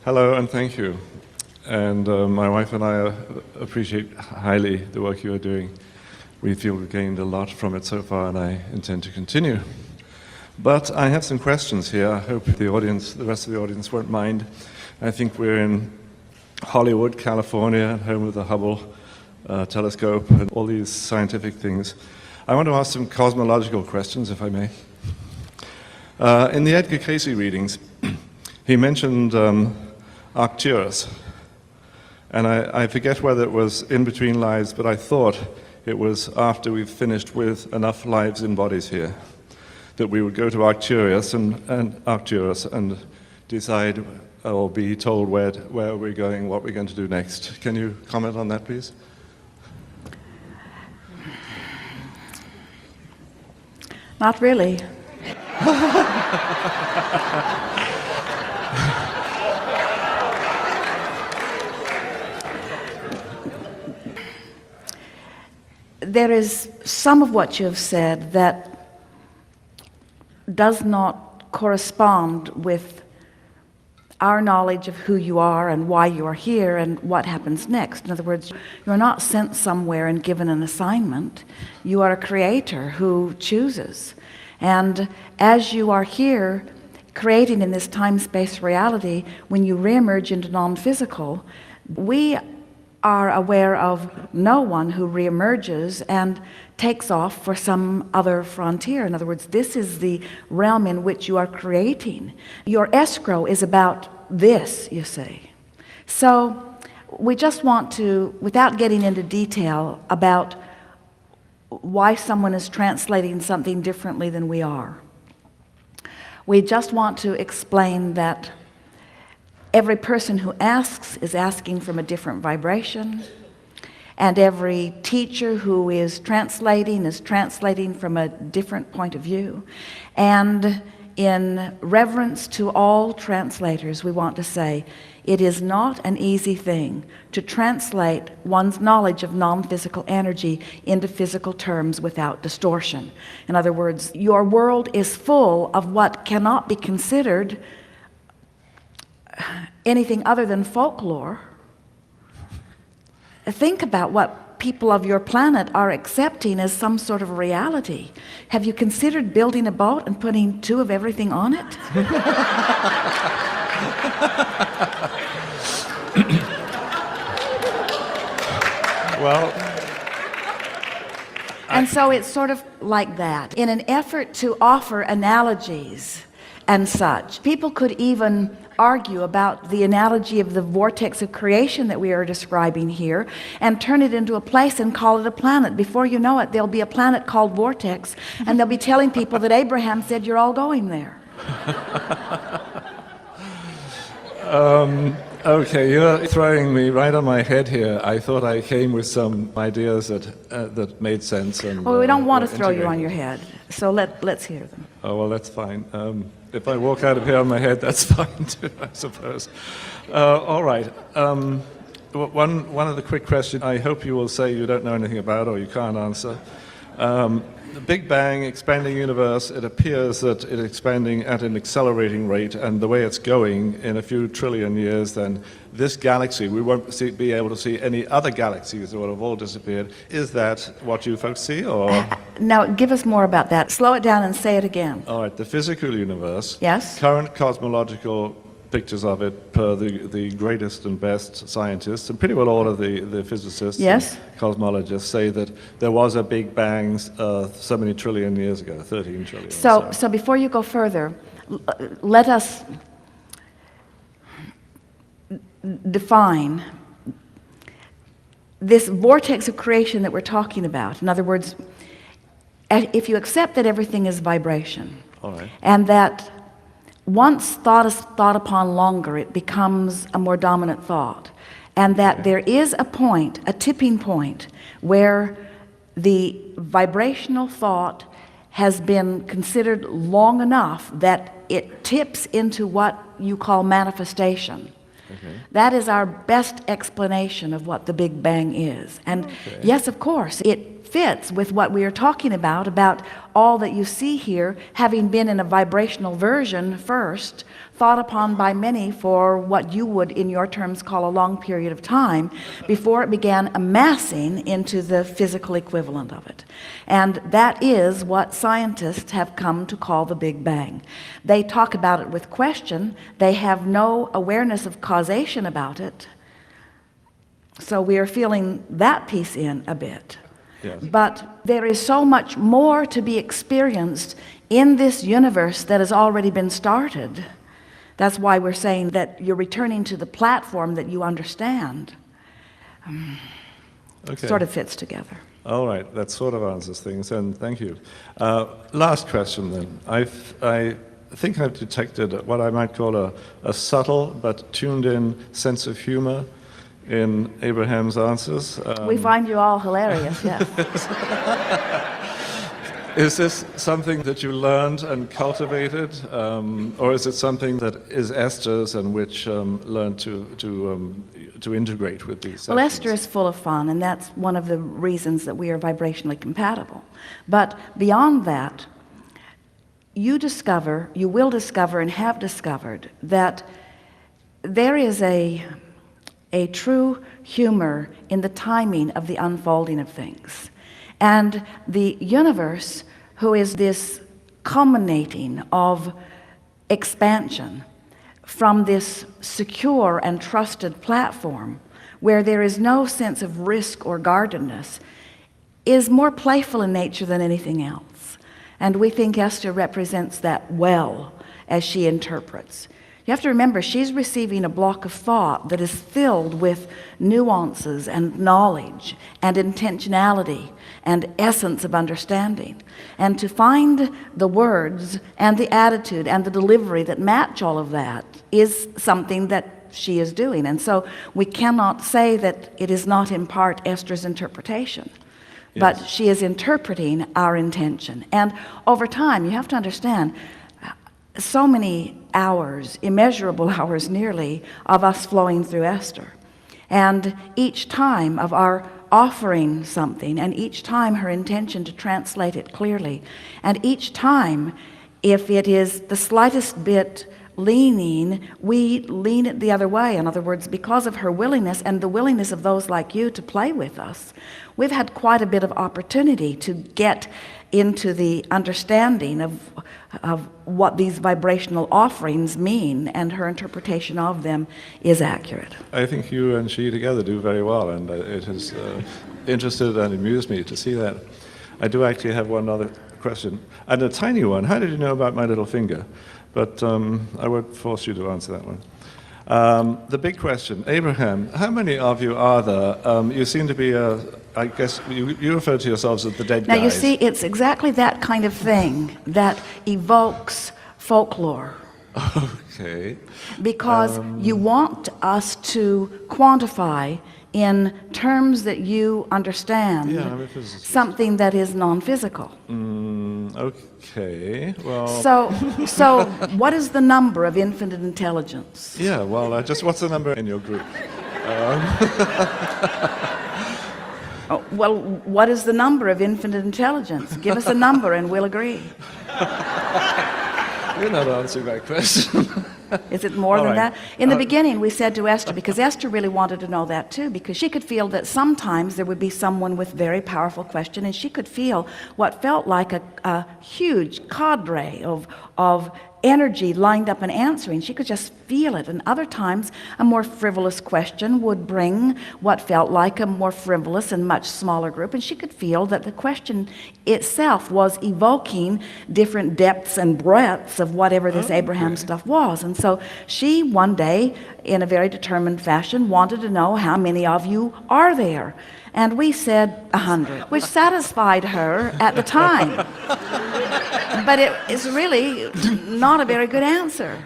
Hello and thank you. And my wife and I appreciate highly the work you are doing. We feel we've gained a lot from it so far, and I intend to continue. But I have some questions here. I hope the rest of the audience won't mind. I think we're in Hollywood, California, home of the Hubble telescope and all these scientific things. I want to ask some cosmological questions, if I may. In the Edgar Cayce readings, he mentioned Arcturus. And I forget whether it was in between lives, but I thought it was after we've finished with enough lives in bodies here, that we would go to Arcturus and decide or be told where we're going, what we're going to do next. Can you comment on that, please? Not really. There is some of what you have said that does not correspond with our knowledge of who you are and why you are here and what happens next. In other words, you're not sent somewhere and given an assignment. You are a creator who chooses. And as you are here creating in this time-space reality, when you reemerge into non-physical, we are aware of no one who reemerges and takes off for some other frontier. In other words, this is the realm in which you are creating. Your escrow is about this, you see. So we just want to, without getting into detail about why someone is translating something differently than we are, we just want to explain that every person who asks is asking from a different vibration, and every teacher who is translating from a different point of view. And in reverence to all translators, we want to say it is not an easy thing to translate one's knowledge of non-physical energy into physical terms without distortion. In other words, your world is full of what cannot be considered anything other than folklore. Think about what people of your planet are accepting as some sort of reality. Have you considered building a boat and putting 2 of everything on it? Well, and so it's sort of like that. In an effort to offer analogies and such, people could even argue about the analogy of the vortex of creation that we are describing here and turn it into a place and call it a planet. Before you know it, there'll be a planet called Vortex, and they'll be telling people that Abraham said you're all going there. Okay, you're throwing me right on my head here. I thought I came with some ideas that made sense. And, well, we don't want to throw you on your head, so let's hear them. Oh, well, that's fine. If I walk out of here on my head, that's fine too, I suppose. All right. One of the quick questions I hope you will say you don't know anything about or you can't answer. The Big Bang, expanding universe, it appears that it's expanding at an accelerating rate, and the way it's going, in a few trillion years, then this galaxy, we won't be able to see any other galaxies that will have all disappeared. Is that what you folks see, or? Now, give us more about that. Slow it down and say it again. All right, the physical universe. Yes. Current cosmological pictures of it per the greatest and best scientists, and pretty well all of the physicists, yes, and cosmologists say that there was a Big Bang so many trillion years ago, 13 trillion. So before you go further, let us define this vortex of creation that we're talking about. In other words, if you accept that everything is vibration, all right, and that once thought is thought upon longer, it becomes a more dominant thought, and that there is a point, a tipping point, where the vibrational thought has been considered long enough that it tips into what you call manifestation. Okay. That is our best explanation of what the Big Bang is. And yes, of course, it fits with what we are talking about all that you see here having been in a vibrational version first, thought upon by many for what you would in your terms call a long period of time before it began amassing into the physical equivalent of it. And that is what scientists have come to call the Big Bang. They talk about it with question. They have no awareness of causation about it. So we are feeling that piece in a bit. Yes. But there is so much more to be experienced in this universe that has already been started. That's why we're saying that you're returning to the platform that you understand. Okay. Sort of fits together. All right, that sort of answers things, and thank you. Last question then. I think I've detected what I might call a subtle but tuned-in sense of humor in Abraham's answers. We find you all hilarious, yes. Is this something that you learned and cultivated, or is it something that is Esther's and which learned to integrate with these Well, sessions? Esther is full of fun, and that's one of the reasons that we are vibrationally compatible. But beyond that, you will discover and have discovered that there is a true humor in the timing of the unfolding of things. And the universe, who is this culminating of expansion from this secure and trusted platform where there is no sense of risk or guardedness, is more playful in nature than anything else. And we think Esther represents that well as she interprets. You have to remember, she's receiving a block of thought that is filled with nuances and knowledge and intentionality and essence of understanding. And to find the words and the attitude and the delivery that match all of that is something that she is doing. And so we cannot say that it is not in part Esther's interpretation. Yes. But she is interpreting our intention. And over time, you have to understand, so many hours, immeasurable hours nearly, of us flowing through Esther. And each time of our offering something, and each time her intention to translate it clearly, and each time, if it is the slightest bit leaning, we lean it the other way. In other words, because of her willingness and the willingness of those like you to play with us, we've had quite a bit of opportunity to get into the understanding of what these vibrational offerings mean, and her interpretation of them is accurate. I think you and she together do very well, and it has interested and amused me to see that. I do actually have one other question, and a tiny one. How did you know about my little finger? But I won't force you to answer that one. The big question, Abraham, how many of you are there? You seem to be, I guess, you refer to yourselves as the dead guys. Now you see, it's exactly that kind of thing that evokes folklore. Okay. Because you want us to quantify in terms that you understand something that is non-physical. Okay, well... So what is the number of infinite intelligence? Yeah, well, what's the number in your group? Well, what is the number of infinite intelligence? Give us a number and we'll agree. You're not answering my question. Is it more than that? In the beginning, we said to Esther, because Esther really wanted to know that too, because she could feel that sometimes there would be someone with very powerful question, and she could feel what felt like a huge cadre of energy lined up and answering. She could just feel it. And other times, a more frivolous question would bring what felt like a more frivolous and much smaller group, and she could feel that the question itself was evoking different depths and breadths of whatever this Abraham stuff was. And so she, one day, in a very determined fashion, wanted to know how many of you are there. And we said 100, which satisfied her at the time. But it is really not a very good answer.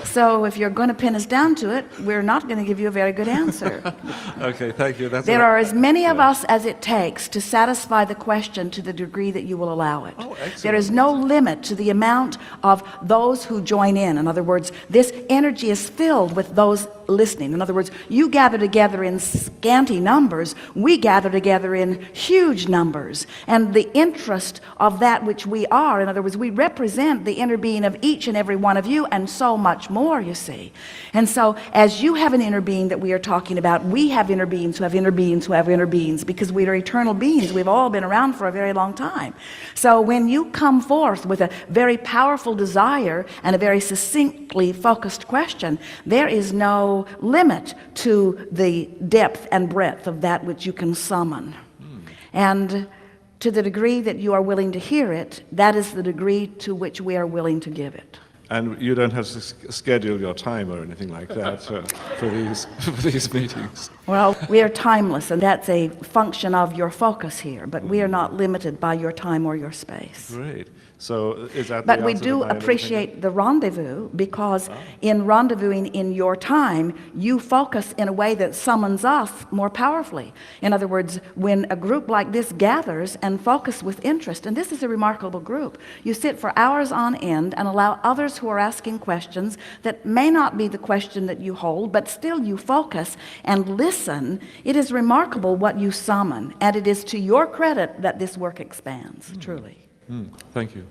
So if you're going to pin us down to it, we're not going to give you a very good answer. Okay, thank you. There are as many of us as it takes to satisfy the question to the degree that you will allow it. Oh, excellent. There is no limit to the amount of those who join in. In other words, this energy is filled with those listening. In other words, you gather together in scanty numbers, we gather together in huge numbers. And the interest of that which we are, in other words, we represent the inner being of each and every one of you, and so much more, you see. And so as you have an inner being that we are talking about, we have inner beings who have inner beings who have inner beings, because we are eternal beings. We've all been around for a very long time. So when you come forth with a very powerful desire and a very succinctly focused question, there is no limit to the depth and breadth of that which you can summon. And to the degree that you are willing to hear it, that is the degree to which we are willing to give it. And you don't have to schedule your time or anything like that for these meetings. Well, we are timeless, and that's a function of your focus here, but we are not limited by your time or your space. Great. So is that But the we answer do to my little appreciate the rendezvous, because in rendezvousing in your time, you focus in a way that summons us more powerfully. In other words, when a group like this gathers and focus with interest, and this is a remarkable group, you sit for hours on end and allow others who are asking questions that may not be the question that you hold, but still you focus and listen. It is remarkable what you summon, and it is to your credit that this work expands, truly. Thank you.